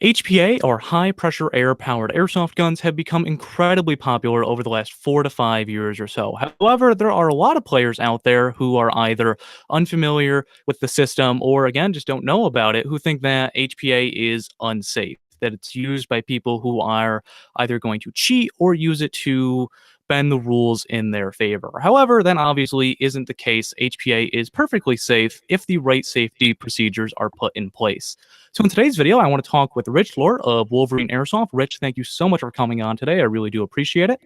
HPA, or high-pressure air-powered airsoft guns, have become incredibly popular over the last 4 to 5 years or so. However, there are a lot of players out there who are either unfamiliar with the system or, again, just don't know about it, who think that HPA is unsafe, that it's used by people who are either going to cheat or use it to bend the rules in their favor. However, that obviously isn't the case. HPA is perfectly safe if the right safety procedures are put in place. So in today's video, I want to talk with Rich of Wolverine Airsoft. Rich, thank you so much for coming on today. I really do appreciate it.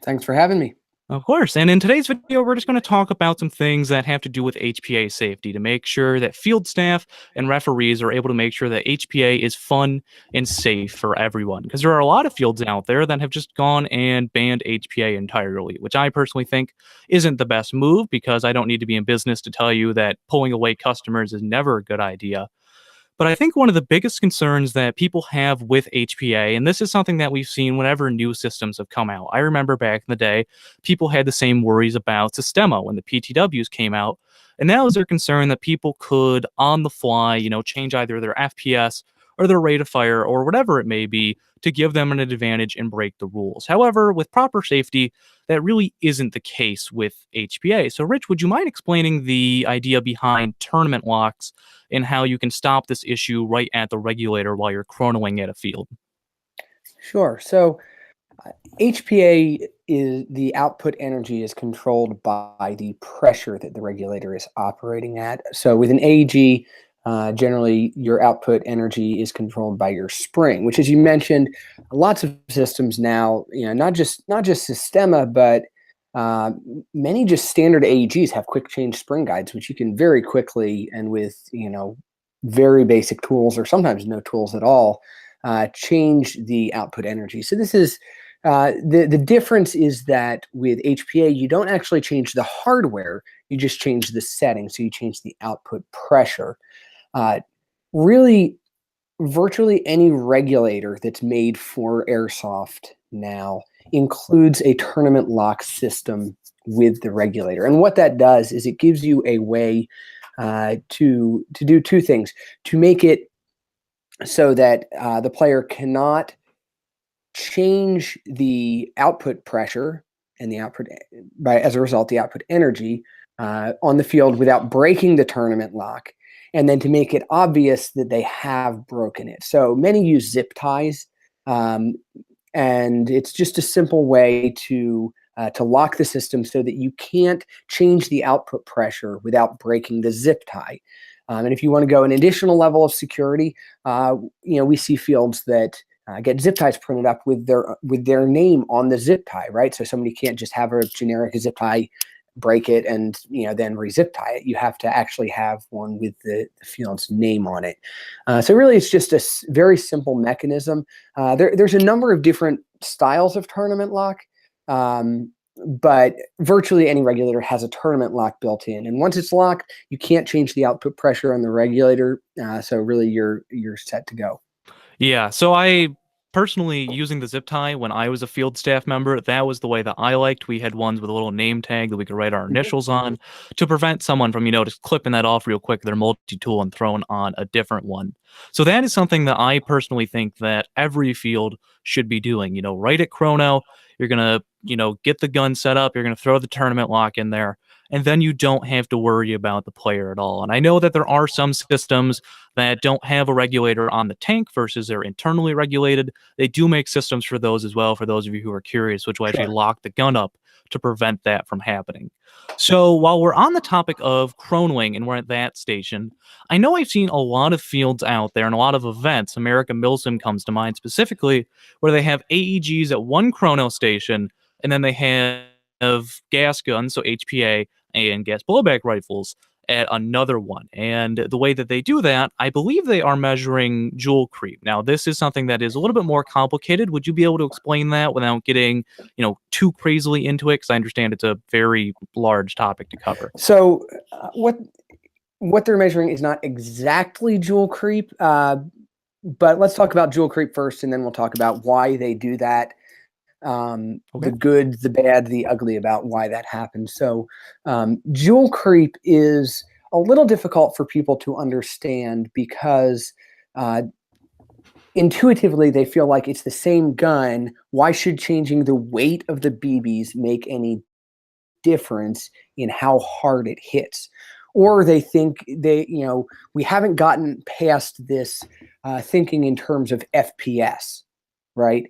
Thanks for having me. Of course. And in today's video, we're just going to talk about some things that have to do with HPA safety to make sure that field staff and referees are able to make sure that HPA is fun and safe for everyone. Because there are a lot of fields out there that have just gone and banned HPA entirely, which I personally think isn't the best move, because I don't need to be in business to tell you that pulling away customers is never a good idea. But I think one of the biggest concerns that people have with HPA, and this is something that we've seen whenever new systems have come out. I remember back in the day, people had the same worries about stigma when the PTWs came out. And that was their concern that people could, on the fly, change either their FPS or their rate of fire or whatever it may be to give them an advantage and break the rules. However, with proper safety, that really isn't the case with HPA. So, Rich, would you mind explaining the idea behind tournament locks and how you can stop this issue right at the regulator while you're chronoing at a field? Sure. So HPA is the output energy is controlled by the pressure that the regulator is operating at. So with an AEG, generally your output energy is controlled by your spring, which, as you mentioned, lots of systems now, not just Systema, but many just standard AEGs have quick change spring guides, which you can very quickly and with very basic tools or sometimes no tools at all change the output energy. So this is the difference is that with HPA you don't actually change the hardware, you just change the settings. So you change the output pressure. Really, virtually any regulator that's made for airsoft now includes a tournament lock system with the regulator. And what that does is it gives you a way to do two things: to make it so that the player cannot change the output pressure and the output, as a result, the output energy on the field without breaking the tournament lock, and then to make it obvious that they have broken it. So many use zip ties, and it's just a simple way to lock the system so that you can't change the output pressure without breaking the zip tie. And if you want to go an additional level of security, we see fields that get zip ties printed up with their name on the zip tie, right? So somebody can't just have a generic zip tie, break it, and then re-zip tie it. You have to actually have one with the field's name on it. So really, it's just a very simple mechanism. There's a number of different styles of tournament lock. But virtually any regulator has a tournament lock built in, and once it's locked, you can't change the output pressure on the regulator. So really, you're set to go. Yeah, so I personally, using the zip tie when I was a field staff member, that was the way that I liked. We had ones with a little name tag that we could write our initials on to prevent someone from, just clipping that off real quick, their multi-tool, and throwing on a different one. So that is something that I personally think that every field should be doing. Right at chrono, you're going to, get the gun set up, you're going to throw the tournament lock in there, and then you don't have to worry about the player at all. And I know that there are some systems that don't have a regulator on the tank versus they're internally regulated. They do make systems for those as well, for those of you who are curious, which will actually lock the gun up to prevent that from happening. So while we're on the topic of chronoing and we're at that station, I know I've seen a lot of fields out there and a lot of events. America Milsim comes to mind specifically, where they have AEGs at one chrono station, and then they have gas guns, so HPA, and gas blowback rifles at another one. And the way that they do that, I believe they are measuring Joule creep. Now, this is something that is a little bit more complicated. Would you be able to explain that without getting, too crazily into it? Because I understand it's a very large topic to cover. So what they're measuring is not exactly Joule creep, but let's talk about Joule creep first, and then we'll talk about why they do that. The good, the bad, the ugly about why that happens. So Joule creep is a little difficult for people to understand because intuitively they feel like it's the same gun. Why should changing the weight of the BBs make any difference in how hard it hits? Or they think we haven't gotten past this thinking in terms of FPS, right?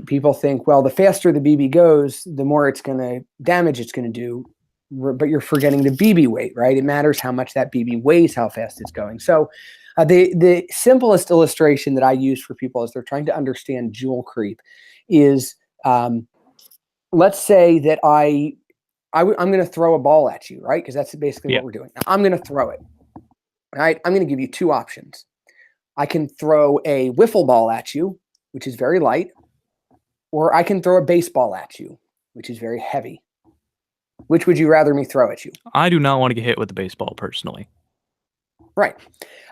People think, well, the faster the BB goes, the more it's going to damage it's going to do. But you're forgetting the BB weight, right? It matters how much that BB weighs, how fast it's going. So the simplest illustration that I use for people as they're trying to understand Joule creep is, let's say that I'm going to throw a ball at you, right? Because that's basically Yeah. what we're doing. Now, I'm going to throw it, right? I'm going to give you two options. I can throw a wiffle ball at you, which is very light, or I can throw a baseball at you, which is very heavy. Which would you rather me throw at you? I do not want to get hit with the baseball personally. Right.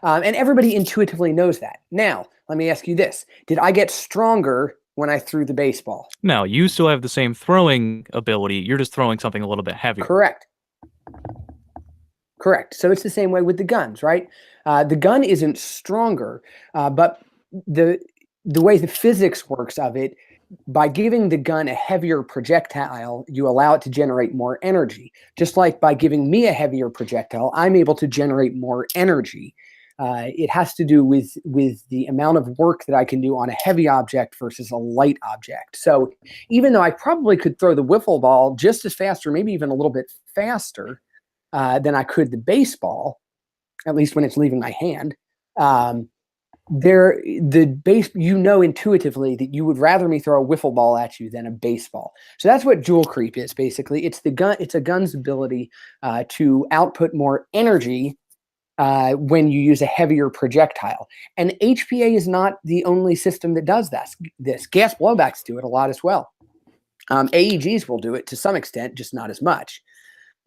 And everybody intuitively knows that. Now, let me ask you this. Did I get stronger when I threw the baseball? No, you still have the same throwing ability. You're just throwing something a little bit heavier. Correct. Correct. So it's the same way with the guns, right? The gun isn't stronger, but the way the physics works of it, by giving the gun a heavier projectile, you allow it to generate more energy. Just like by giving me a heavier projectile, I'm able to generate more energy. It has to do with the amount of work that I can do on a heavy object versus a light object. So even though I probably could throw the wiffle ball just as fast, or maybe even a little bit faster than I could the baseball, at least when it's leaving my hand, intuitively that you would rather me throw a wiffle ball at you than a baseball. So that's what Joule creep is basically. It's a gun's ability to output more energy when you use a heavier projectile. And HPA is not the only system that does this. Gas blowbacks do it a lot as well. AEGs will do it to some extent, just not as much.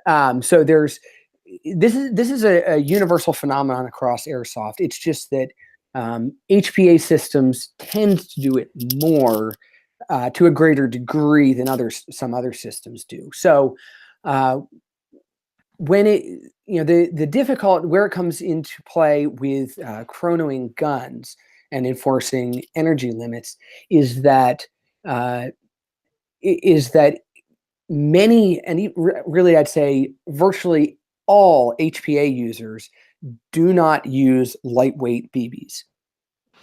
So this is a universal phenomenon across airsoft. It's just that HPA systems tend to do it more to a greater degree than some other systems do. So when the difficult where it comes into play with chronoing guns and enforcing energy limits is that many, and really I'd say virtually all HPA users do not use lightweight BBs.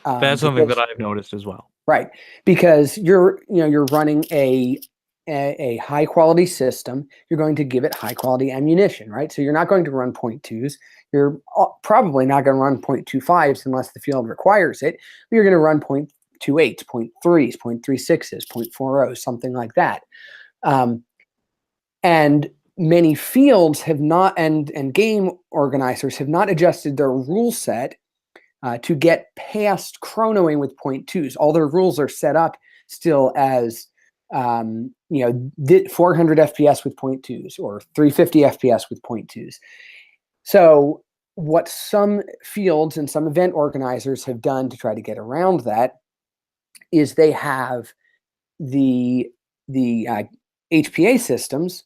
That's something that I've noticed as well. Right, because you're running a high quality system. You're going to give it high quality ammunition, right? So you're not going to run .2s. You're probably not going to run .25s unless the field requires it. You're going to run .28s, .3s, .36s, .40s, something like that. And many fields have not, and game organizers have not adjusted their rule set to get past chronoing with .2s. All their rules are set up still as 400 FPS with .2s or 350 FPS with .2s. So what some fields and some event organizers have done to try to get around that is they have the HPA systems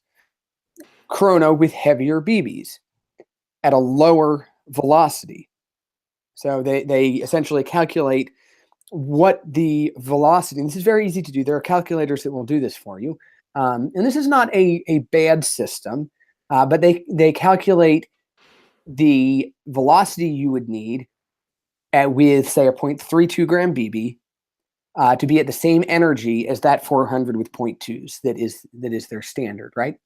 chrono with heavier BBs at a lower velocity. So they essentially calculate what the velocity, and this is very easy to do. There are calculators that will do this for you. And this is not a bad system, but they calculate the velocity you would need with, say, a 0.32 gram BB to be at the same energy as that 400 with .2s that is their standard, right?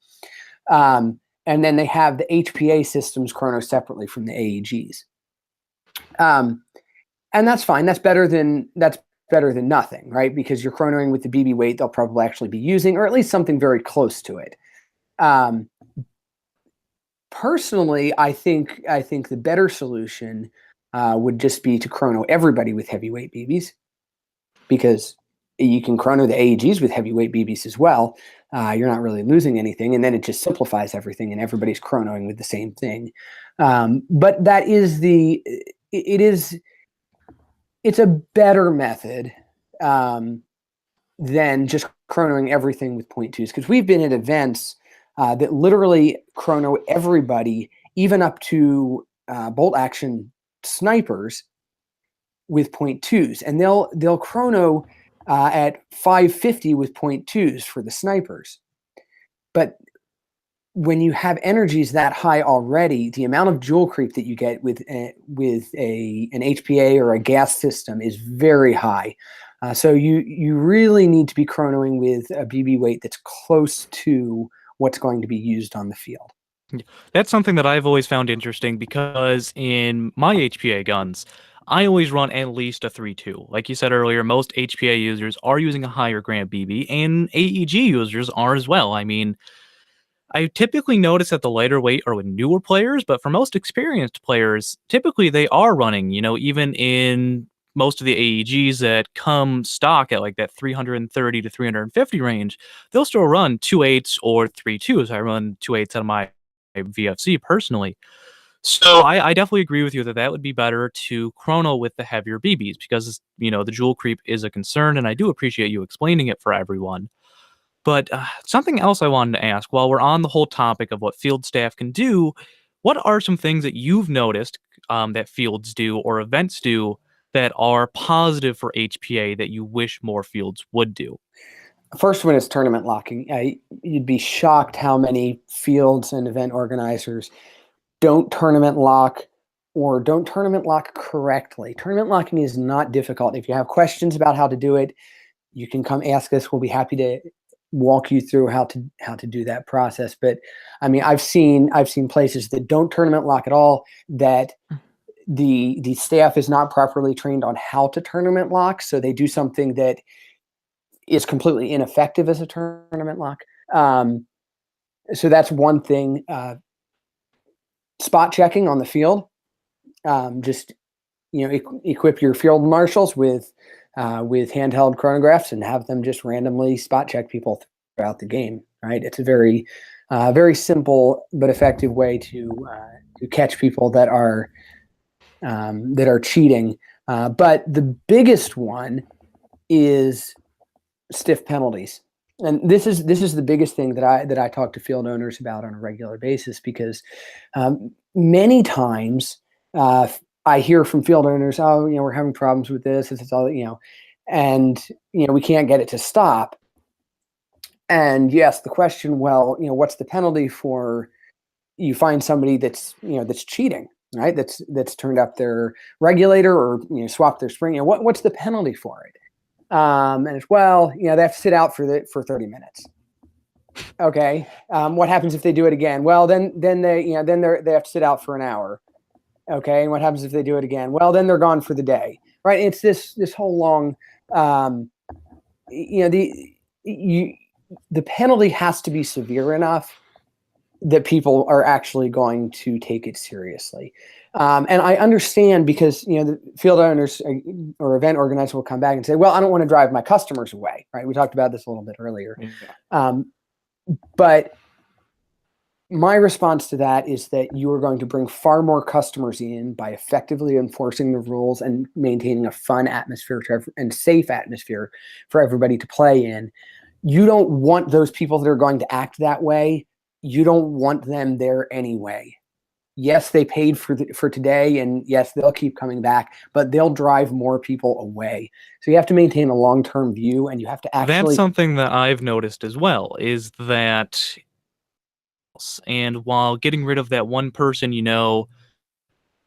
And then they have the HPA systems chrono separately from the AEGs. And that's fine. That's better than nothing, right? Because you're chronoing with the BB weight they'll probably actually be using, or at least something very close to it. Personally, I think the better solution would just be to chrono everybody with heavyweight BBs, because you can chrono the AEGs with heavyweight BBs as well. You're not really losing anything, and then it just simplifies everything, and everybody's chronoing with the same thing. But that is it's a better method than just chronoing everything with .2s, because we've been at events that literally chrono everybody, even up to bolt action snipers, with 0.2s, and they'll chrono at 550 with 0.2s for the snipers. But when you have energies that high already, the amount of Joule creep that you get with an HPA or a gas system is very high. So you really need to be chronoing with a BB weight that's close to what's going to be used on the field. That's something that I've always found interesting because in my HPA guns, I always run at least a 3.2. Like you said earlier, most HPA users are using a higher gram BB, and AEG users are as well. I mean, I typically notice that the lighter weight are with newer players, but for most experienced players, typically they are running, even in most of the AEGs that come stock at like that 330 to 350 range, they'll still run 2.8s or 3.2s. I run 2.8s out of my VFC personally. So I definitely agree with you that that would be better to chrono with the heavier BBs because, the Joule creep is a concern, and I do appreciate you explaining it for everyone. But something else I wanted to ask while we're on the whole topic of what field staff can do, what are some things that you've noticed that fields do or events do that are positive for HPA that you wish more fields would do? First one is tournament locking. You'd be shocked how many fields and event organizers don't tournament lock or don't tournament lock correctly. Tournament locking is not difficult. If you have questions about how to do it, you can come ask us. We'll be happy to walk you through how to do that process. But I mean, I've seen places that don't tournament lock at all, that the staff is not properly trained on how to tournament lock, so they do something that is completely ineffective as a tournament lock. So that's one thing. Spot checking on the field. Just equip your field marshals with handheld chronographs and have them just randomly spot check people throughout the game. Right? It's a very very simple but effective way to catch people that are cheating. But the biggest one is stiff penalties. And this is the biggest thing that I talk to field owners about on a regular basis, because many times I hear from field owners, oh, we're having problems with this. It's all, and we can't get it to stop. And yes, the question, well, what's the penalty for you find somebody that's cheating, right? That's turned up their regulator or swapped their spring. What's the penalty for it? And it's, well, they have to sit out for 30 minutes. Okay. What happens if they do it again? Well, then they have to sit out for an hour. Okay. And what happens if they do it again? Well, then they're gone for the day. Right. It's this whole long, the penalty has to be severe enough that people are actually going to take it seriously. And I understand, because the field owners or event organizers will come back and say, well, I don't want to drive my customers away, right? We talked about this a little bit earlier. Yeah. But my response to that is that you are going to bring far more customers in by effectively enforcing the rules and maintaining a fun atmosphere and safe atmosphere for everybody to play in. You don't want those people that are going to act that way. You don't want them there anyway. Yes, they paid for today, and yes, they'll keep coming back, but they'll drive more people away. So you have to maintain a long-term view, and you have to actually... That's something that I've noticed as well, is that, and while getting rid of that one person, you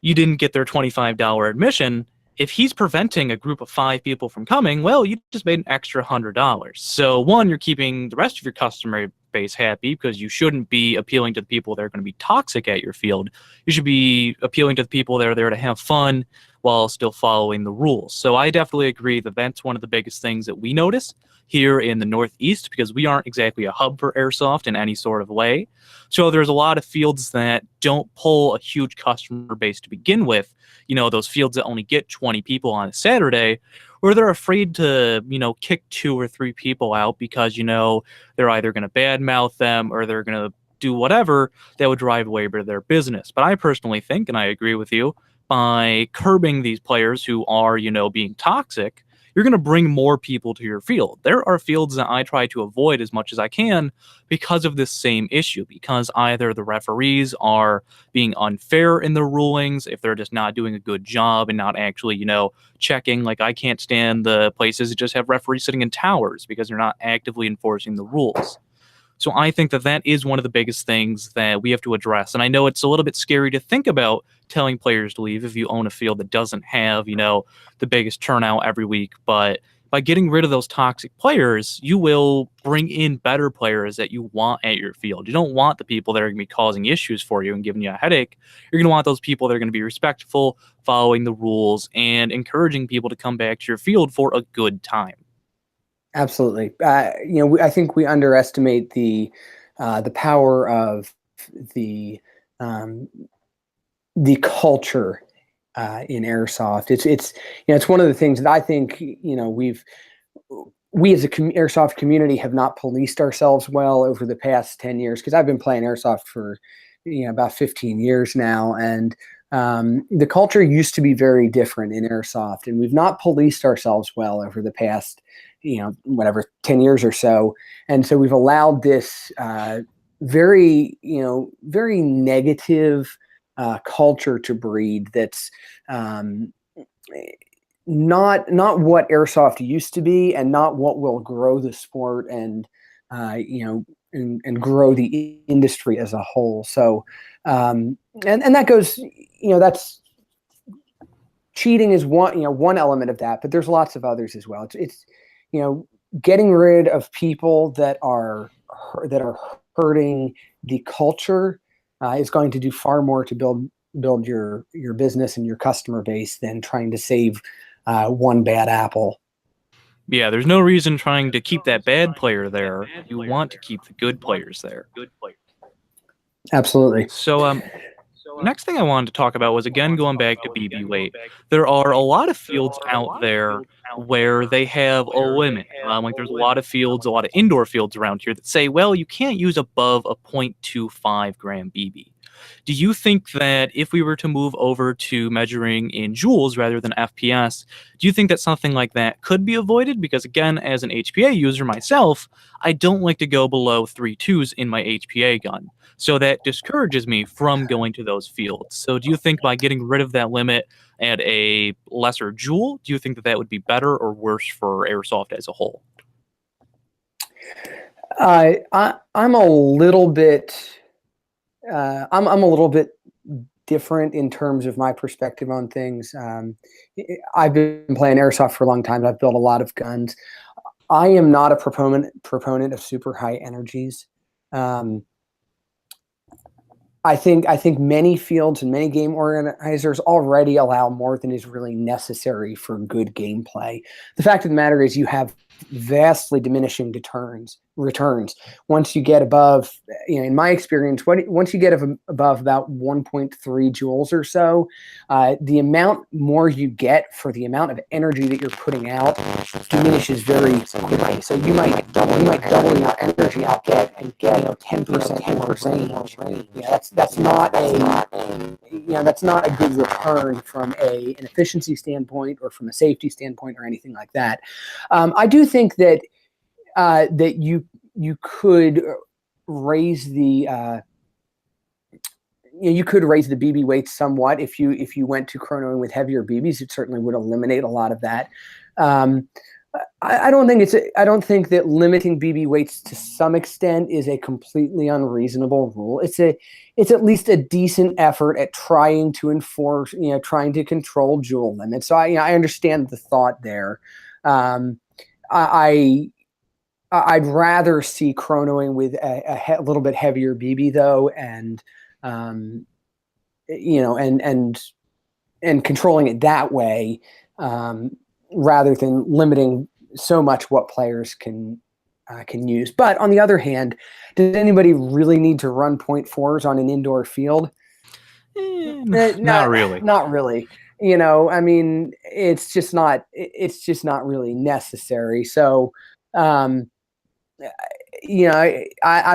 didn't get their $25 admission, if he's preventing a group of 5 people from coming, well, you just made an extra $100. So one, you're keeping the rest of your customer base happy, because you shouldn't be appealing to the people that are going to be toxic at your field. You should be appealing to the people that are there to have fun while still following the rules. So I definitely agree that that's one of the biggest things that we notice here in the Northeast, because we aren't exactly a hub for airsoft in any sort of way. So there's a lot of fields that don't pull a huge customer base to begin with. Those fields that only get 20 people on a Saturday, or they're afraid to, kick 2 or 3 people out because, they're either going to badmouth them or they're going to do whatever that would drive away their business. But I personally think, and I agree with you, by curbing these players who are, being toxic, you're going to bring more people to your field. There are fields that I try to avoid as much as I can because of this same issue, because either the referees are being unfair in their rulings, if they're just not doing a good job and not actually, checking. Like, I can't stand the places that just have referees sitting in towers because they're not actively enforcing the rules. So I think that that is one of the biggest things that we have to address. And I know it's a little bit scary to think about telling players to leave if you own a field that doesn't have, the biggest turnout every week. But by getting rid of those toxic players, you will bring in better players that you want at your field. You don't want the people that are going to be causing issues for you and giving you a headache. You're going to want those people that are going to be respectful, following the rules, and encouraging people to come back to your field for a good time. Absolutely. I think we underestimate the power of the culture in airsoft. It's one of the things that I think we as a airsoft community have not policed ourselves well over the past 10 years, because I've been playing airsoft for about 15 years now, and the culture used to be very different in airsoft, and we've not policed ourselves well over the past 10 years or so. And so we've allowed this very negative culture to breed that's not what airsoft used to be, and not what will grow the sport and and grow the industry as a whole. So and that goes, that's cheating is one element of that, but there's lots of others as well. It's getting rid of people that are hurting the culture is going to do far more to build your business and your customer base than trying to save one bad apple. Yeah, there's no reason trying to keep that bad player there. You want to keep the good players there. Absolutely. So, next thing I wanted to talk about was, again, going back to BB weight. There are a lot of fields out there where they have a limit. Like, there's a lot of fields, a lot of indoor fields around here that say, well, you can't use above a 0.25 gram BB. Do you think that if we were to move over to measuring in joules rather than FPS, do you think that something like that could be avoided? Because, again, as an HPA user myself, I don't like to go below 3.2s in my HPA gun. So that discourages me from going to those fields. So do you think by getting rid of that limit at a lesser joule, do you think that that would be better or worse for airsoft as a whole? I'm a little bit I'm a little bit different in terms of my perspective on things. I've been playing airsoft for a long time. I've built a lot of guns. I am not a proponent of super high energies. I think many fields and many game organizers already allow more than is really necessary for good gameplay. The fact of the matter is, you have vastly diminishing returns once you get above, in my experience, once you get above about 1.3 joules or so, the amount more you get for the amount of energy that you're putting out diminishes very quickly. So you might double your energy output and get 10% range. That's not a good return from an efficiency standpoint or from a safety standpoint or anything like that. I do think that that you could raise the BB weights somewhat if you went to chronoing with heavier BBs. It certainly would eliminate a lot of that. I don't think that limiting BB weights to some extent is a completely unreasonable rule. It's at least a decent effort at trying to enforce, trying to control joule limits. So I understand the thought there. I'd rather see chronoing with a little bit heavier BB though, and and controlling it that way, rather than limiting so much what players can use. But on the other hand, does anybody really need to run 0.4s on an indoor field? Not really. Not really. I mean, it's just not really necessary. So, I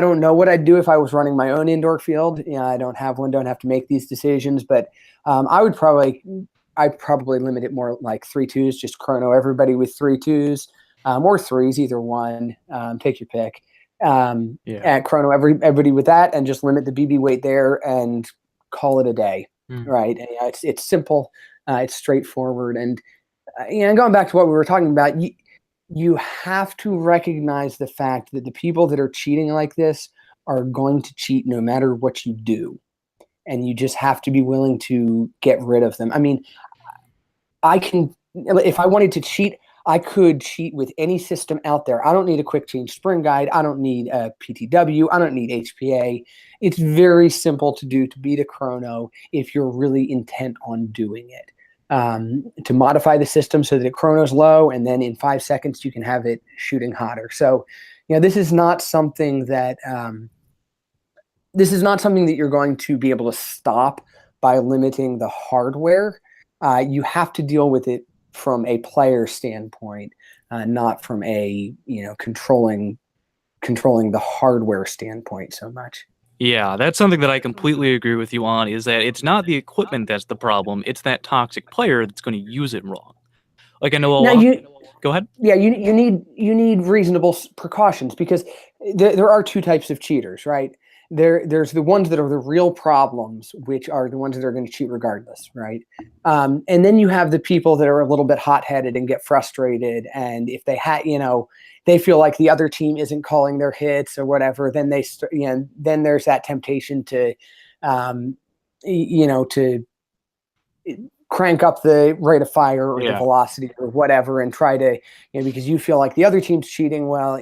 don't know what I'd do if I was running my own indoor field. I don't have one, don't have to make these decisions, but I would I probably limit it more like 3-2s, just chrono everybody with 3-2s, or threes, either one. Take your pick. At chrono everybody with that, and just limit the BB weight there and call it a day. Right? And, it's simple, it's straightforward, and going back to what we were talking about, you have to recognize the fact that the people that are cheating like this are going to cheat no matter what you do. And you just have to be willing to get rid of them. I mean, if I wanted to cheat, I could cheat with any system out there. I don't need a quick change spring guide. I don't need a PTW. I don't need HPA. It's very simple to do to beat a chrono if you're really intent on doing it. To modify the system so that it chronos low, and then in 5 seconds you can have it shooting hotter. So, this is not something that you're going to be able to stop by limiting the hardware. You have to deal with it from a player standpoint, not from a controlling the hardware standpoint so much. Yeah, that's something that I completely agree with you on, is that it's not the equipment that's the problem, it's that toxic player that's going to use it wrong. Like, I know a lot. Go ahead. Yeah, you need reasonable precautions, because there are two types of cheaters, right? There's the ones that are the real problems, which are the ones that are going to cheat regardless, right? And then you have the people that are a little bit hot-headed and get frustrated, and if they feel like the other team isn't calling their hits or whatever, then then there's that temptation to, to crank up the rate of fire or the velocity or whatever, and try to, because you feel like the other team's cheating. Well,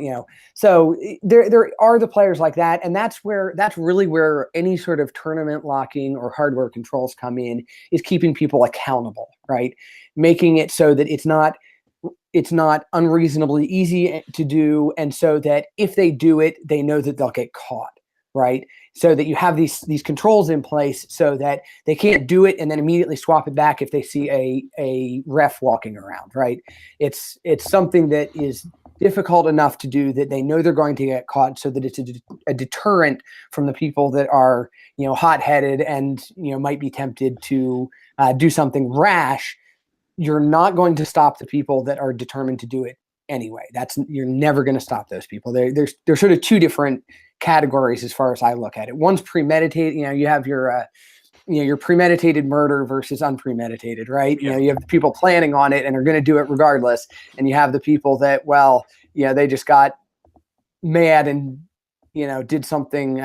so there are the players like that, and that's really where any sort of tournament locking or hardware controls come in, is keeping people accountable, right? Making it so that it's not unreasonably easy to do, and so that if they do it, they know that they'll get caught, right? So that you have these controls in place so that they can't do it and then immediately swap it back if they see a ref walking around, right? It's something that is difficult enough to do that they know they're going to get caught, so that it's a deterrent from the people that are, hot-headed and, might be tempted to do something rash. You're not going to stop the people that are determined to do it anyway. You're never going to stop those people. There's sort of two different categories as far as I look at it. One's premeditated. You have your premeditated murder versus unpremeditated, right? Yeah. You have the people planning on it and are going to do it regardless, and you have the people that, they just got mad and did something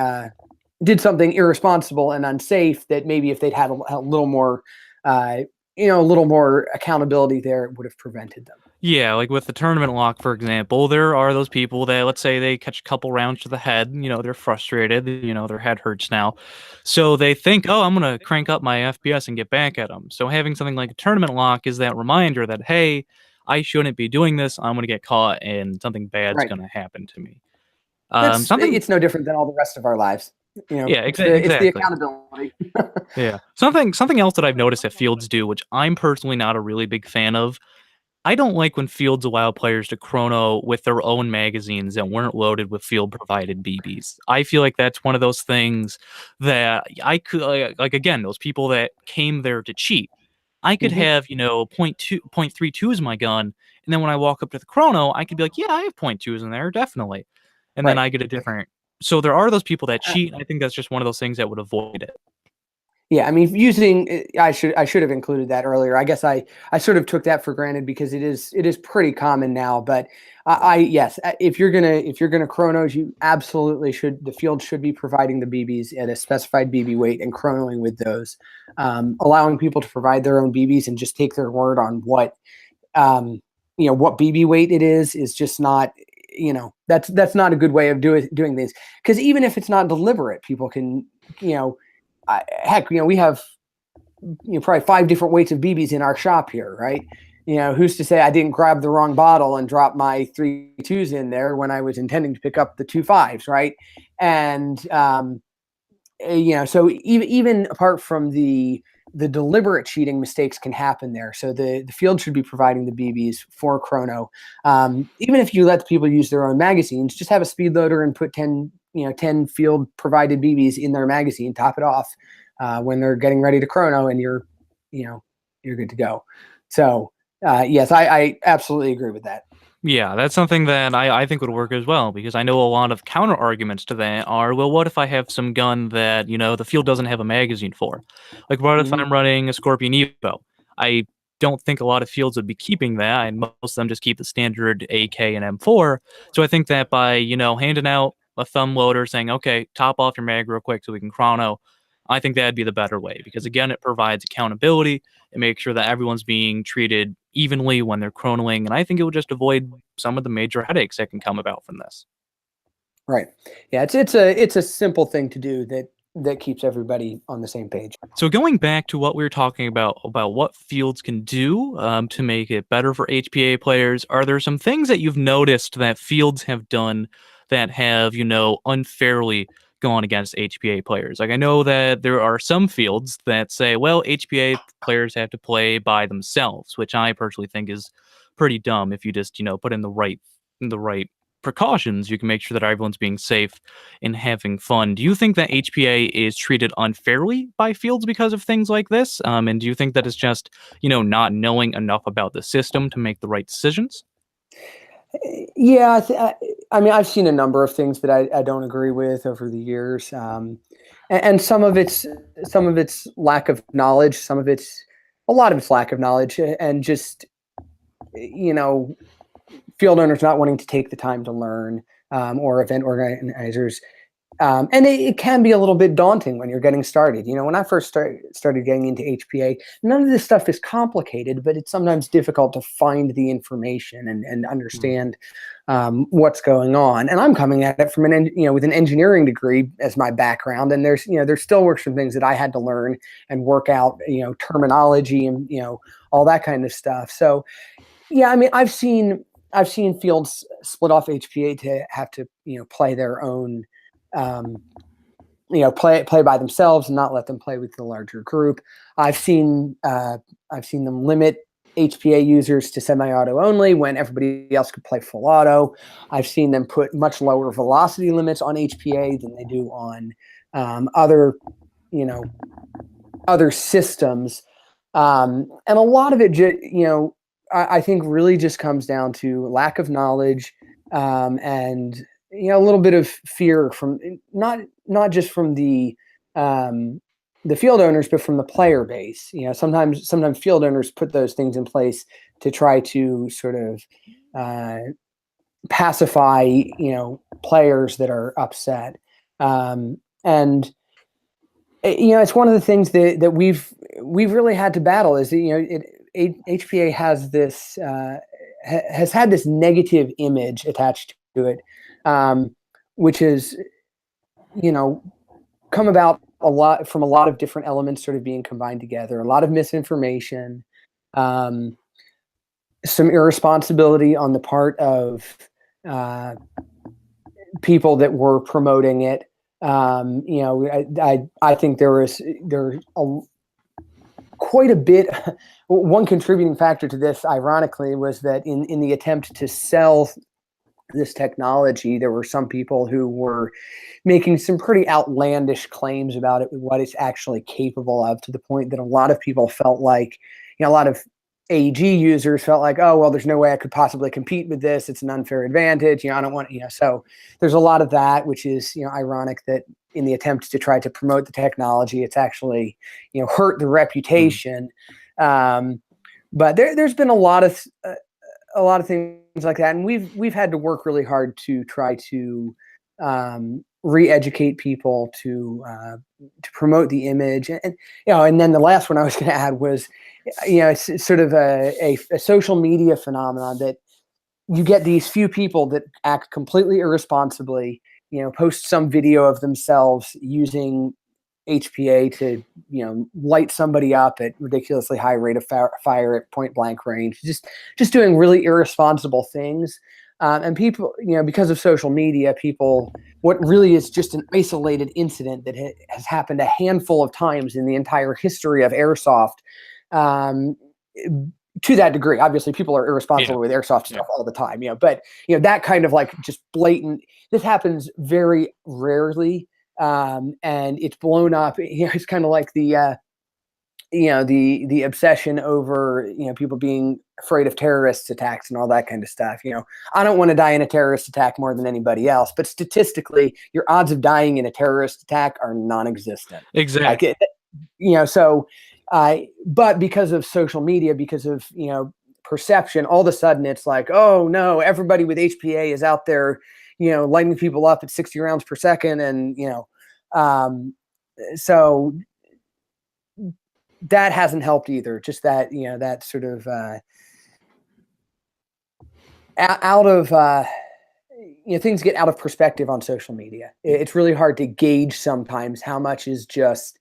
irresponsible and unsafe, that maybe if they'd had a little more a little more accountability there, it would have prevented them. Yeah, like with the tournament lock, for example, there are those people that, let's say they catch a couple rounds to the head, they're frustrated, their head hurts now. So they think, oh, I'm going to crank up my FPS and get back at them. So having something like a tournament lock is that reminder that, hey, I shouldn't be doing this. I'm going to get caught and something bad's going to happen to me. It's no different than all the rest of our lives. Yeah, it's exactly. the accountability. Yeah. Something else that I've noticed that fields do, which I'm personally not a really big fan of, I don't like when fields allow players to chrono with their own magazines that weren't loaded with field-provided BBs. I feel like that's one of those things that I could, like again, those people that came there to cheat. I could have, 0.32 is my gun, and then when I walk up to the chrono, I could be like, yeah, I have 0.2s in there, definitely. And then I get a different. So there are those people that cheat, and I think that's just one of those things that would avoid it. Yeah, I mean, I should have included that earlier. I guess I sort of took that for granted because it is pretty common now. But yes, if you're gonna chronos, you absolutely should. The field should be providing the BBs at a specified BB weight and chronoing with those, allowing people to provide their own BBs and just take their word on what what BB weight it is just not. That's not a good way of doing things, because even if it's not deliberate, people can heck, we have probably 5 different weights of BBs in our shop here, right? Who's to say I didn't grab the wrong bottle and drop my 3-2s in there when I was intending to pick up the 2-5s, right? And so even apart from the deliberate cheating, mistakes can happen there. So the field should be providing the BBs for chrono. Even if you let the people use their own magazines, just have a speed loader and put 10 field provided BBs in their magazine, top it off when they're getting ready to chrono, and you're you're good to go. So yes, I absolutely agree with that. Yeah, that's something that I think would work as well, because I know a lot of counter arguments to that are, well, what if I have some gun that, the field doesn't have a magazine for? Like, what if Hmm. I'm running a Scorpion Evo? I don't think a lot of fields would be keeping that, and most of them just keep the standard AK and M4. So I think that by, handing out a thumb loader saying, okay, top off your mag real quick so we can chrono, I think that'd be the better way, because again, it provides accountability and makes sure that everyone's being treated evenly when they're chronoing, and I think it would just avoid some of the major headaches that can come about from this. Right. Yeah, it's a simple thing to do that keeps everybody on the same page. So going back to what we were talking about what fields can do to make it better for HPA players, are there some things that you've noticed that fields have done that have, unfairly gone against HPA players? Like, I know that there are some fields that say, well, HPA players have to play by themselves, which I personally think is pretty dumb. If you just, put in the right precautions, you can make sure that everyone's being safe and having fun. Do you think that HPA is treated unfairly by fields because of things like this? And do you think that it's just, not knowing enough about the system to make the right decisions? Yeah, I mean, I've seen a number of things that I don't agree with over the years, and some of it's lack of knowledge, a lot of it's lack of knowledge, and just you know field owners not wanting to take the time to learn, or event organizers. And it can be a little bit daunting when you're getting started. When I first started getting into HPA, none of this stuff is complicated, but it's sometimes difficult to find the information and Mm. understand what's going on. And I'm coming at it from with an engineering degree as my background, and there's still works some things that I had to learn and work out, terminology and all that kind of stuff. So yeah, I mean, I've seen fields split off HPA to have to play their own, um, play by themselves and not let them play with the larger group. I've seen uh, I've seen them limit HPA users to semi-auto only when everybody else could play full auto. I've seen them put much lower velocity limits on HPA than they do on other you know other systems. And a lot of it, I think really just comes down to lack of knowledge, and a little bit of fear from not just from the field owners, but from the player base. Sometimes field owners put those things in place to try to sort of uh, pacify players that are upset. And it's one of the things that we've really had to battle is that, HPA has had this negative image attached to it, which is come about a lot from a lot of different elements sort of being combined together. A lot of misinformation, um, some irresponsibility on the part of uh, people that were promoting it. I think there's quite a bit. One contributing factor to this, ironically, was that in the attempt to sell this technology, there were some people who were making some pretty outlandish claims about it, what it's actually capable of, to the point that a lot of people felt like, a lot of AG users felt like, oh, well, there's no way I could possibly compete with this. It's an unfair advantage. I don't want, so there's a lot of that, which is, ironic that in the attempt to try to promote the technology, it's actually, hurt the reputation. But there's been a lot of things like that, and we've had to work really hard to try to re-educate people to promote the image, and then the last one I was going to add was, it's sort of a social media phenomenon that you get these few people that act completely irresponsibly, post some video of themselves using HPA to, light somebody up at ridiculously high rate of fire at point blank range, just doing really irresponsible things. And people, because of social media, what really is just an isolated incident that has happened a handful of times in the entire history of airsoft. To that degree, obviously, people are irresponsible with airsoft stuff all the time, but that kind of like just blatant. This happens very rarely, and it's blown up. It's kind of like the obsession over people being afraid of terrorist attacks and all that kind of stuff. I don't want to die in a terrorist attack more than anybody else, but statistically, your odds of dying in a terrorist attack are non-existent. Like Exactly. so, but because of social media, because of perception, all of a sudden it's like, oh no, everybody with HPA is out there, lighting people up at 60 rounds per second, and so that hasn't helped either. Just that that sort of out of things get out of perspective on social media. It's really hard to gauge sometimes how much is just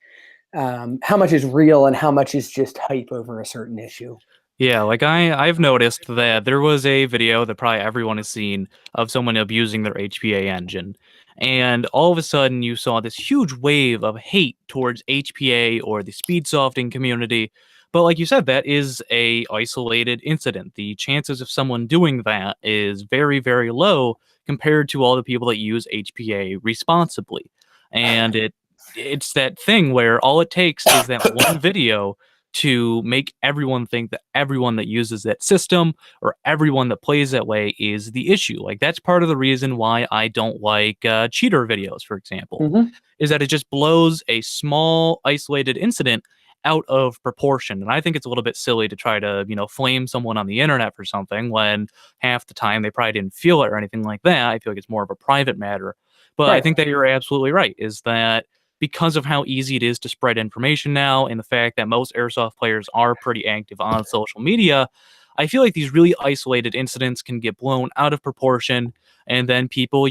how much is real and how much is just hype over a certain issue. Yeah, like I've noticed that there was a video that probably everyone has seen of someone abusing their HPA engine. And all of a sudden you saw this huge wave of hate towards HPA or the speed softening community. But like you said, that is a isolated incident. The chances of someone doing that is very, very low compared to all the people that use HPA responsibly. And it's that thing where all it takes is that one video to make everyone think that everyone that uses that system or everyone that plays that way is the issue. Like that's part of the reason why I don't like cheater videos, for example, Mm-hmm. is that it just blows a small isolated incident out of proportion. And I think it's a little bit silly to try to, flame someone on the internet for something when half the time they probably didn't feel it or anything like that. I feel like it's more of a private matter. But I Right. think that you're absolutely right, is that because of how easy it is to spread information now and the fact that most airsoft players are pretty active on social media, I feel like these really isolated incidents can get blown out of proportion. And then people,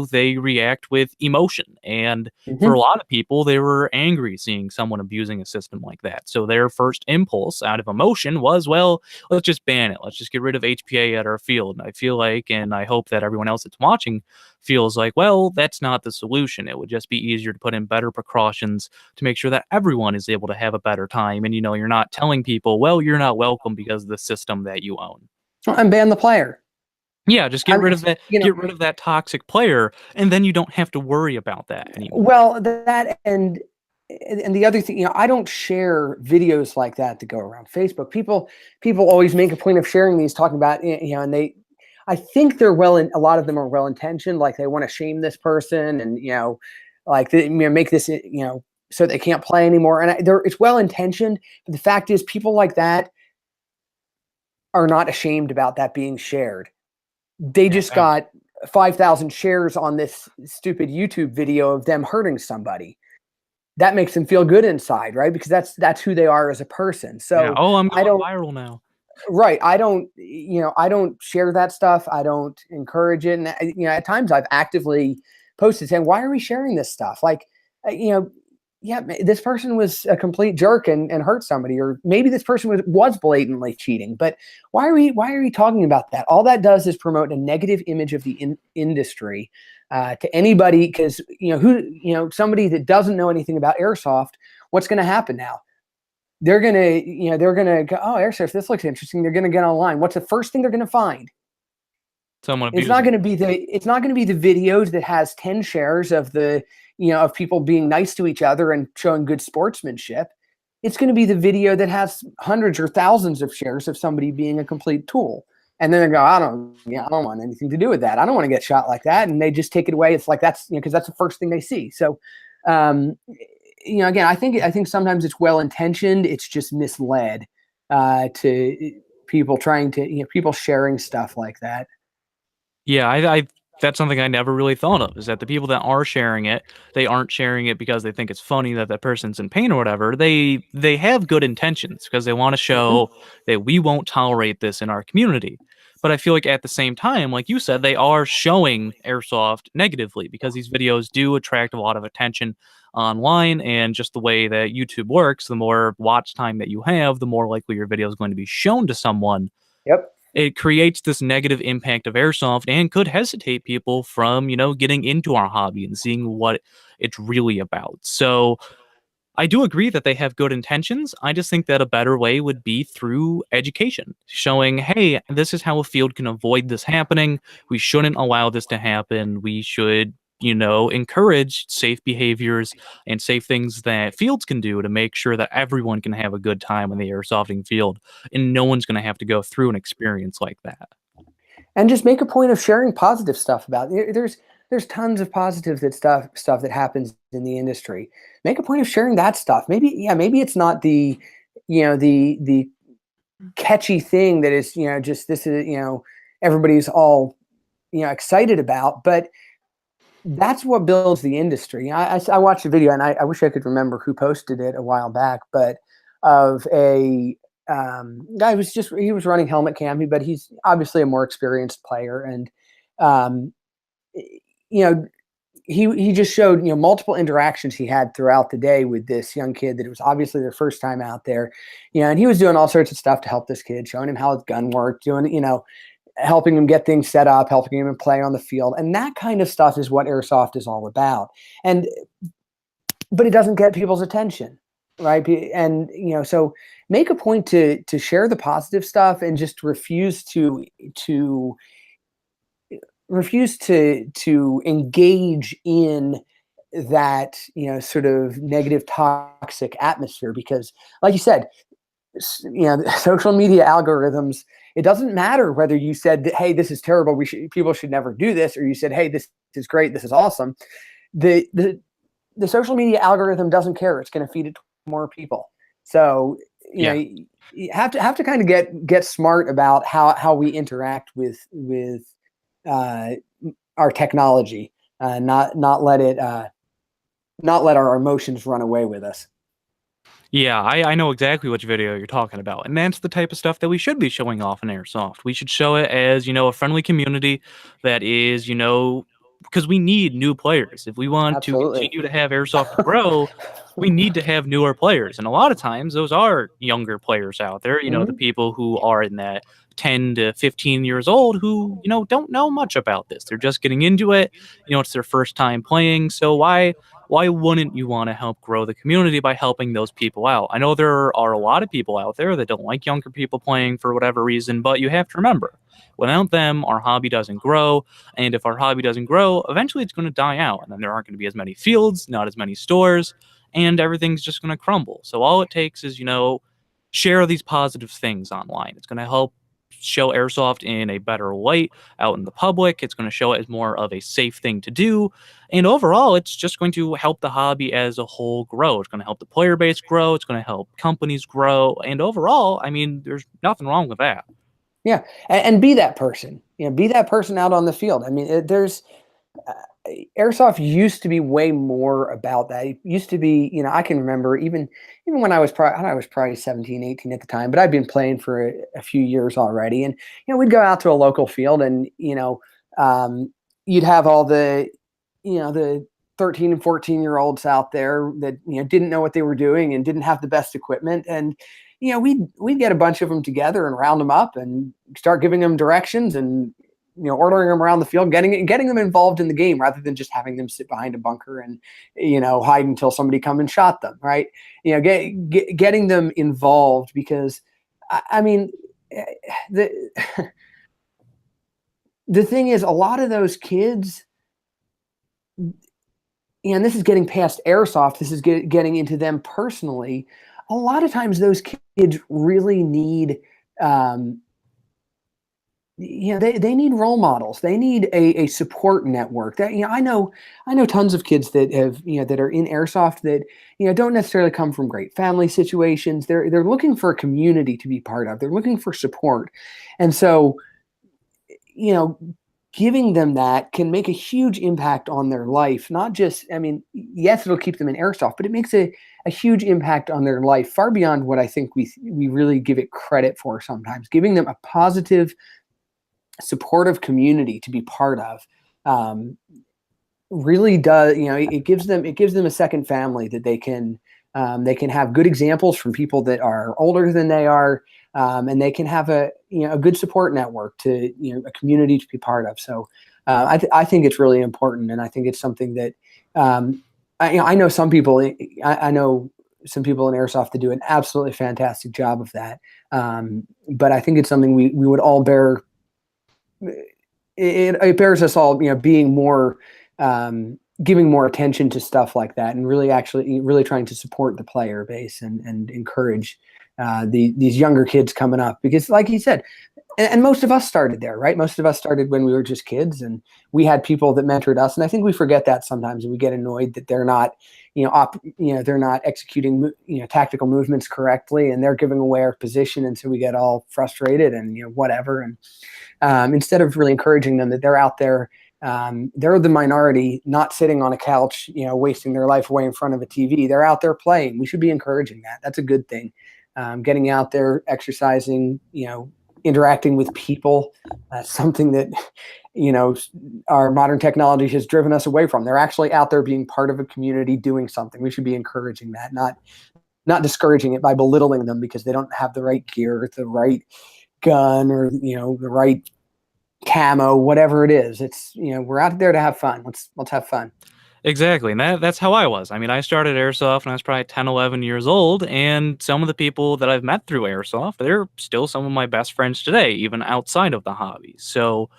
they react with emotion. And for a Mm-hmm. lot of people, they were angry seeing someone abusing a system like that. So their first impulse out of emotion was, well, let's just ban it. Let's just get rid of HPA at our field. And I feel like, and I hope that everyone else that's watching feels like, well, that's not the solution. It would just be easier to put in better precautions to make sure that everyone is able to have a better time. And, you're not telling people, well, you're not welcome because of the system that you own. And ban the player. Yeah, just get I'm, rid of that. you know, Get rid of that toxic player, and then you don't have to worry about that anymore. well, that and the other thing, I don't share videos like that go around Facebook. People always make a point of sharing these, talking about, and I think they're a lot of them are well intentioned, like they want to shame this person, and like make this so they can't play anymore. And it's well intentioned, but the fact is, people like that are not ashamed about that being shared. They just Yeah, got 5,000 shares on this stupid YouTube video of them hurting somebody. That makes them feel good inside, right? Because that's who they are as a person. yeah. So Oh, I'm I going don't, viral now. right. I don't share that stuff. I don't encourage it. And, at times I've actively posted saying, why are we sharing this stuff? Like, yeah, this person was a complete jerk and hurt somebody, or maybe this person was blatantly cheating, but why are we talking about that? All that does is promote a negative image of the industry to anybody, because somebody that doesn't know anything about airsoft, what's going to happen now? They're gonna go, oh, airsoft, this looks interesting. They're gonna get online. What's the first thing they're gonna find? Someone It's not abusing. going to be the videos that has 10 shares of of people being nice to each other and showing good sportsmanship. It's going to be the video that has hundreds or thousands of shares of somebody being a complete tool. And then they go, I don't want anything to do with that. I don't want to get shot like that. And they just take it away. It's like, that's, because that's the first thing they see. So, again, I think sometimes it's well intentioned. It's just misled to people trying to, people sharing stuff like that. Yeah, I that's something I never really thought of, is that the people that are sharing it, they aren't sharing it because they think it's funny that that person's in pain or whatever. They have good intentions because they want to Mhm. show that we won't tolerate this in our community. But I feel like at the same time, like you said, they are showing airsoft negatively because these videos do attract a lot of attention online, and just the way that YouTube works, the more watch time that you have, the more likely your video is going to be shown to someone. Yep. It creates this negative impact of airsoft and could hesitate people from, getting into our hobby and seeing what it's really about. So I do agree that they have good intentions. I just think that a better way would be through education, showing, hey, this is how a field can avoid this happening. We shouldn't allow this to happen. We should encourage safe behaviors and safe things that fields can do to make sure that everyone can have a good time in the airsofting field, and no one's going to have to go through an experience like that. And just make a point of sharing positive stuff about it. There's tons of positive stuff that happens in the industry. Make a point of sharing that stuff. Maybe it's not the the catchy thing that is just this is everybody's all excited about, but that's what builds the industry. I watched a video, and I wish I could remember who posted it a while back, but of a guy he was running helmet cam, but he's obviously a more experienced player, and um, you know he just showed multiple interactions he had throughout the day with this young kid that it was obviously their first time out there, and he was doing all sorts of stuff to help this kid, showing him how his gun worked, doing helping him get things set up, helping him play on the field. And that kind of stuff is what airsoft is all about. But it doesn't get people's attention, right? And, so make a point to share the positive stuff and just refuse to engage in that, sort of negative, toxic atmosphere. Because like you said, social media algorithms, it doesn't matter whether you said that, hey, this is terrible, people should never do this, or you said, hey, this is great, this is awesome. The social media algorithm doesn't care. It's going to feed it to more people. So you have to kind of get smart about how we interact with our technology, not let our emotions run away with us. Yeah, I know exactly which video you're talking about. And that's the type of stuff that we should be showing off in Airsoft. We should show it as, a friendly community that is, because we need new players. If we want to Absolutely. continue to have Airsoft grow, we need to have newer players. And a lot of times those are younger players out there, the people who are in that 10 to 15 years old who, don't know much about this. They're just getting into it. It's their first time playing. So why wouldn't you want to help grow the community by helping those people out? I know there are a lot of people out there that don't like younger people playing for whatever reason, but you have to remember, without them, our hobby doesn't grow. And if our hobby doesn't grow, eventually it's going to die out. And then there aren't going to be as many fields, not as many stores, and everything's just going to crumble. So all it takes is, share these positive things online. It's going to help show Airsoft in a better light out in the public. It's going to show it as more of a safe thing to do. And overall, it's just going to help the hobby as a whole grow. It's going to help the player base grow. It's going to help companies grow. And overall, I mean, there's nothing wrong with that. Yeah. And be that person, be that person out on the field. I mean, Airsoft used to be way more about that. It used to be, I can remember even when I was probably 17, 18 at the time, but I'd been playing for a few years already. And, we'd go out to a local field and, you'd have all the 13 and 14-year-olds out there that, didn't know what they were doing and didn't have the best equipment. And, we'd get a bunch of them together and round them up and start giving them directions and, ordering them around the field, getting them involved in the game rather than just having them sit behind a bunker and, hide until somebody come and shot them. Right. Getting them involved, because I mean, the thing is, a lot of those kids, and this is getting past Airsoft, this is getting into them personally. A lot of times those kids really need, they need role models. They need a support network. That I know tons of kids that have that are in Airsoft that don't necessarily come from great family situations. They're looking for a community to be part of. They're looking for support, and so giving them that can make a huge impact on their life. Not just, I mean, yes, it'll keep them in Airsoft, but it makes a huge impact on their life far beyond what I think we really give it credit for sometimes. Giving them a positive, supportive community to be part of really does, it gives them a second family that they can have good examples from people that are older than they are, and they can have a good support network to a community to be part of. So I think it's really important, and I think it's something that I know some people I know some people in Airsoft that do an absolutely fantastic job of that, but I think it's something we would all bear. It bears us all being more giving more attention to stuff like that, and really trying to support the player base and encourage these younger kids coming up, because like you said, and most of us started there, right? Most of us started when we were just kids, and we had people that mentored us. And I think we forget that sometimes, and we get annoyed that they're not, they're not executing, tactical movements correctly, and they're giving away our position, and so we get all frustrated and whatever. And instead of really encouraging them that they're out there, they're the minority, not sitting on a couch, wasting their life away in front of a TV. They're out there playing. We should be encouraging that. That's a good thing. Getting out there, exercising, interacting with people, something that our modern technology has driven us away from. They're actually out there being part of a community, doing something. We should be encouraging that, not discouraging it by belittling them because they don't have the right gear, the right gun, or the right camo, whatever it is. It's we're out there to have fun. Let's have fun. Exactly, and that's how I was. I mean, I started Airsoft when I was probably 10, 11 years old, and some of the people that I've met through Airsoft, they're still some of my best friends today, even outside of the hobby. So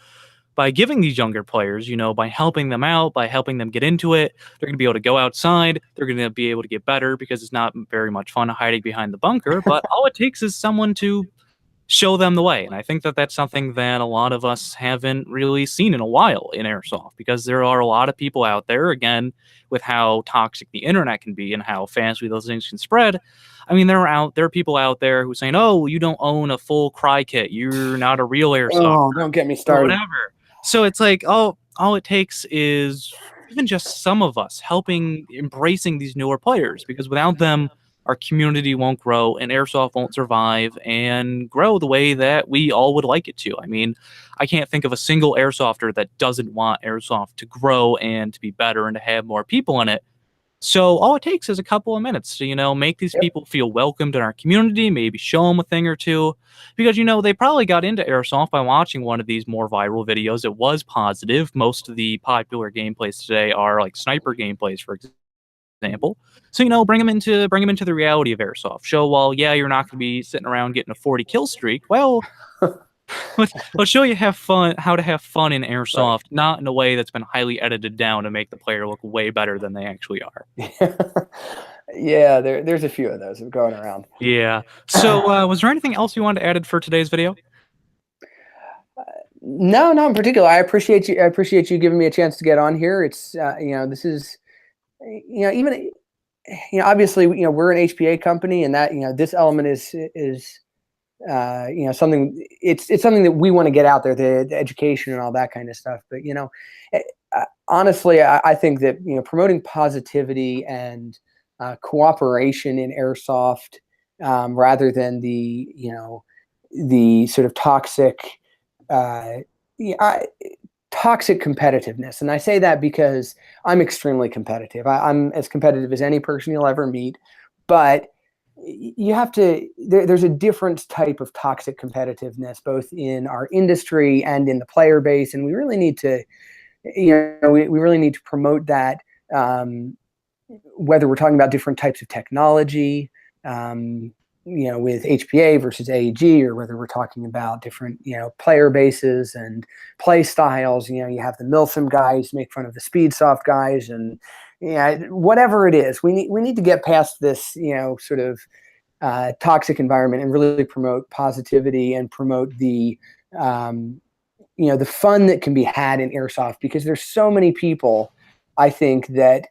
by giving these younger players, by helping them out, by helping them get into it, they're going to be able to go outside, they're going to be able to get better, because it's not very much fun hiding behind the bunker, but all it takes is someone to show them the way. And I think that that's something that a lot of us haven't really seen in a while in Airsoft, because there are a lot of people out there, again, with how toxic the internet can be and how fastly those things can spread. I mean, there are people out there who are saying, oh, you don't own a full cry kit, you're not a real Airsoft. Oh, don't get me Or started. whatever. So it's like, all it takes is even just some of us embracing these newer players, because without them, our community won't grow and Airsoft won't survive and grow the way that we all would like it to. I mean, I can't think of a single Airsofter that doesn't want Airsoft to grow and to be better and to have more people in it. So all it takes is a couple of minutes to, make these Yep. people feel welcomed in our community, maybe show them a thing or two, because, they probably got into Airsoft by watching one of these more viral videos. It was positive. Most of the popular gameplays today are like sniper gameplays, for example. So, bring them into the reality of Airsoft. Show, well, yeah, you're not going to be sitting around getting a 40 kill streak. Well, let's show you how to have fun in Airsoft, Right. not in a way that's been highly edited down to make the player look way better than they actually are. Yeah, there's a few of those going around. Yeah. So, was there anything else you wanted to add for today's video? No, not in particular. I appreciate you. I appreciate you giving me a chance to get on here. It's this is even obviously we're an HPA company, and that this element is something. It's something that we want to get out there, the education and all that kind of stuff. But honestly, I think that promoting positivity and cooperation in Airsoft, rather than the sort of toxic. Toxic competitiveness. And I say that because I'm extremely competitive. I'm as competitive as any person you'll ever meet, but you have to, there's a different type of toxic competitiveness, both in our industry and in the player base. And we really need to, we really need to promote that, whether we're talking about different types of technology, with HPA versus AEG, or whether we're talking about different, player bases and play styles. You have the Milsim guys make fun of the Speedsoft guys, and whatever it is, we need to get past this, sort of toxic environment, and really promote positivity and promote the the fun that can be had in Airsoft, because there's so many people, I think, that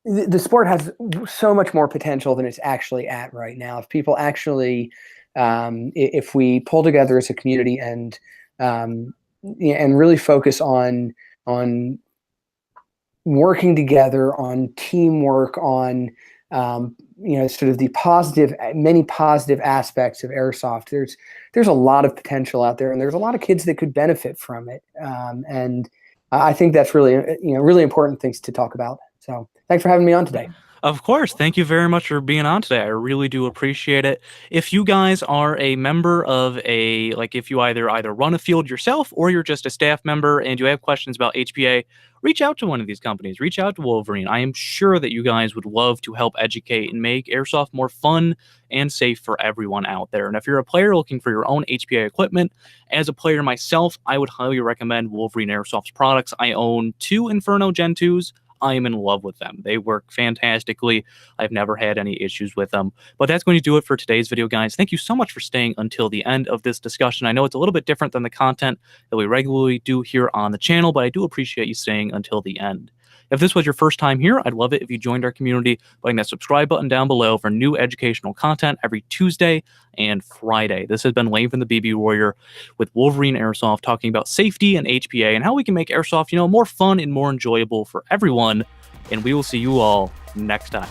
the sport has so much more potential than it's actually at right now. If people actually, if we pull together as a community and really focus on working together, on teamwork, on sort of many positive aspects of Airsoft, there's a lot of potential out there, and there's a lot of kids that could benefit from it. And I think that's really really important things to talk about. So thanks for having me on today. Of course. Thank you very much for being on today. I really do appreciate it. If you guys are a member of if you either run a field yourself or you're just a staff member and you have questions about HPA, reach out to one of these companies. Reach out to Wolverine. I am sure that you guys would love to help educate and make airsoft more fun and safe for everyone out there. And if you're a player looking for your own HPA equipment, as a player myself, I would highly recommend Wolverine Airsoft's products. I own 2 Inferno Gen 2s. I am in love with them. They work fantastically. I've never had any issues with them. But that's going to do it for today's video, guys. Thank you so much for staying until the end of this discussion. I know it's a little bit different than the content that we regularly do here on the channel, but I do appreciate you staying until the end. If this was your first time here, I'd love it if you joined our community by hitting that subscribe button down below for new educational content every Tuesday and Friday. This has been Lane from the BB Warrior with Wolverine Airsoft, talking about safety and HPA and how we can make airsoft, more fun and more enjoyable for everyone. And we will see you all next time.